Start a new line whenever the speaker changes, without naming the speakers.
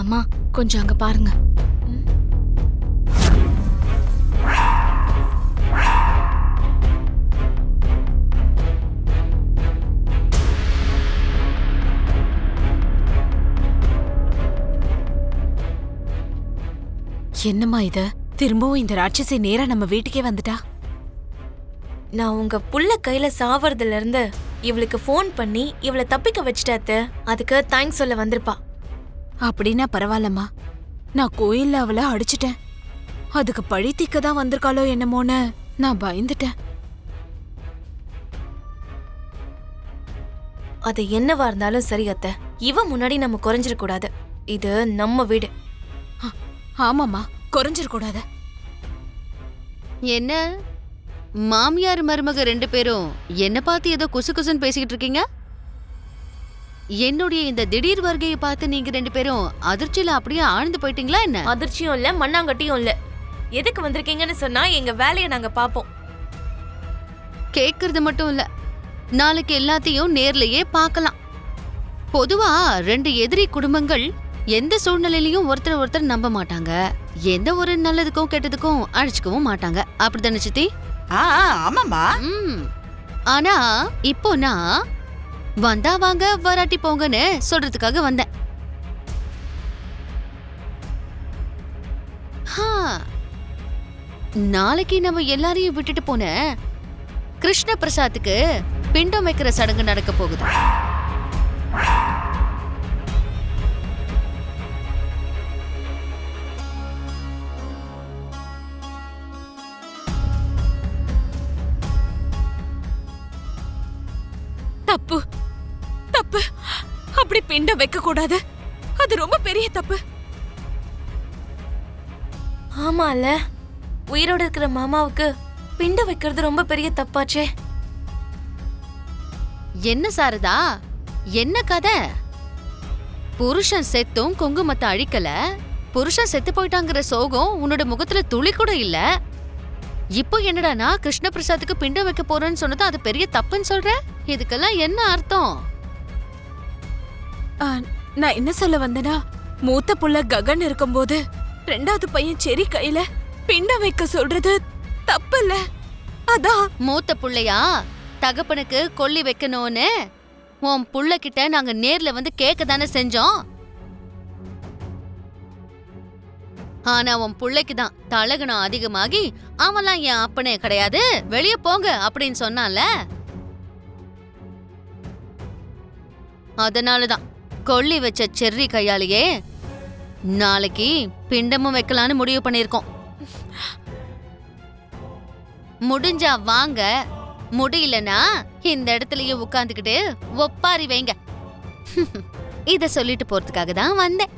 அம்மா கொஞ்சம் அங்க பாருங்க.
என்னம்மா இது? திரும்பவும் இந்த ராட்சசி நேரா நம்ம வீட்டுக்கே வந்துட்டா.
நான் உங்க புள்ள கையில சாவறதுல இருந்து இவளுக்கு ஃபோன் பண்ணி இவளை தப்பிக்க வச்சிட்டாத்த. அதுக்கு தேங்க்ஸ் சொல்ல வந்திருப்பா.
அப்படின்னா பரவாயில்லம்மா. நான் கோயில்ல அவளை அடிச்சிட்டேன். அதுக்கு பழி தீக்க தான் வந்திருக்காளோ என்னமோன்னு நான் பயந்துட்டேன்.
அது என்னவா இருந்தாலும் சரி அத்த, இவ முன்னாடி நம்ம குறைஞ்சிட கூடாது. இது நம்ம வீடு.
ஆமாம்மா, குறைஞ்சிடக்கூடாது.
என்ன மாமியார் மருமக ரெண்டு பேரும் என்ன பார்த்து ஏதோ குசு குசுன்னு பேசிக்கிட்டு இருக்கீங்க? என்னுடைய இந்த திடீர் வருகையை பார்த்து நீங்க ரெண்டு பேரும் அதிர்ச்சியில அப்படியே ஆழ்ந்து போயிட்டீங்களா என்ன?
அதிர்ச்சியும் இல்ல, மண்ணாங்கட்டியும் இல்ல. எதுக்கு வந்திருக்கீங்கன்னு சொன்னா எங்க வேலையை நாங்க பாப்போம்.
கேக்குறது மட்டும் இல்ல, நாளைக்கு எல்லாத்தையும் நேர்லயே பார்க்கலாம். பொதுவா ரெண்டு எதிரி குடும்பங்கள் எந்த சூழ்நிலையிலயும் ஒருத்தர் ஒருத்தர் நம்ப மாட்டாங்க. எந்த ஒரு நல்லதுக்கும் கெட்டதுக்கும் அழிச்சுக்கவும் மாட்டாங்க. அப்படித்தானே சித்தி?
ஆமாமா.
ஆனா இப்போ நான் வந்தா வாங்க வராட்டி போங்கன்னு சொல்றதுக்காக வந்தேன். நாளைக்கு நம்ம எல்லாரையும் விட்டுட்டு போன கிருஷ்ண பிரசாத்துக்கு பிண்டம் வைக்கிற சடங்கு நடக்க போகுது.
தப்பு தப்பு, அப்படி பிண்டம் வைக்க கூடாது. அது ரொம்ப பெரிய தப்பு.
ஆமால, உயிரோட இருக்கிற மாமாவுக்கு பிண்ட வைக்கிறது ரொம்ப பெரிய தப்பாச்சே.
என்ன சாரதா, என்ன கதை? புருஷன் செத்தும் குங்குமத்தை அழிக்கல, புருஷன் செத்து போயிட்டாங்கிற சோகம் உன்னோட முகத்துல துளி கூட இல்ல. இப்போ என்னடானா கிருஷ்ண பிரசாத்துக்கு பிண்டம் வைக்க போறேன்னு சொன்னது அது பெரிய தப்புன்னு சொல்ற? இதுக்கெல்லாம் என்ன அர்த்தம்?
நான் என்ன சொல்ல வந்தேனா, மூத்த புள்ள ககன் இருக்கும்போது ரெண்டாவது பையன் செரி கையில பிண்டம் வைக்க சொல்றது தப்பு இல்ல. அதான்
மூத்த புள்ளையா தகப்பனுக்கு கொல்லி வைக்கணும்னு உன் புள்ள கிட்ட நாங்க நேர்ல வந்து கேட்க தானே செஞ்சோம். ஆனா உன் புள்ளைக்கு தான் தலகணம் அதிகமாகி அவன்லாம் என் அப்பனே கிடையாது, வெளியே போங்க அப்படின்னு சொன்னான்ல. அதனாலதான் கொல்லி வச்ச செர்ரி கையாலேயே நாளைக்கு பிண்டமும் வைக்கலான்னு முடிவு பண்ணிருக்கோம். முடிஞ்சா வாங்க, முடியலனா இந்த இடத்துலயே உட்கார்ந்துகிட்டு ஒப்பாரி வைங்க. இத சொல்லிட்டு போறதுக்காக தான் வந்தேன்.